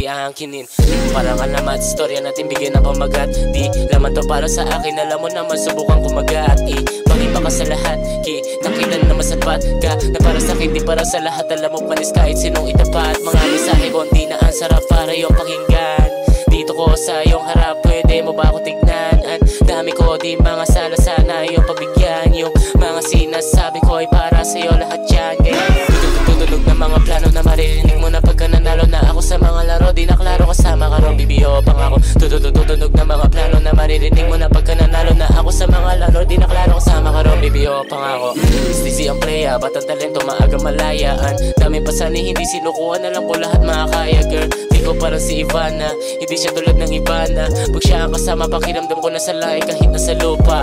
aangkinin. Di ko parang alamat, istorya natin bigyan ng pamagat. Di laman to para sa akin, alam mo naman subukan kumagat. Mag-iba ka sa lahat, nakita na masapat ka na para sa akin, di para sa lahat. Alam mo panis kahit sinong itapat. Mga mensahe konti na ang sarap para yung pakinggan. Dito ko sa iyong harap, pwede mo ba ako tignan? Ang dami ko di mga sala, sana iyong pabigyan. Yung mga sinasabi ko ay para sa'yo lahat yan. Kaya tutulog na mga plano na maririnig mo na pagka nanalo na ako sa mga laro. Di na klaro kasama ka ron, bibiyo pang ako. Tutulog na mga plano na maririnig mo na pagka nanalo na ako sa mga laro. Di na klaro kasama ka ron, bibiyo pang ako. Stizy ang playa, ba't ang talento maaga malayaan. Dami pa sana hindi sinukuha, alam ko lahat makakaya girl. Di ko parang si Ivana, hindi siya tulad ng iba na pag siya ang kasama, pakiramdam ko na sa langit kahit na sa lupa.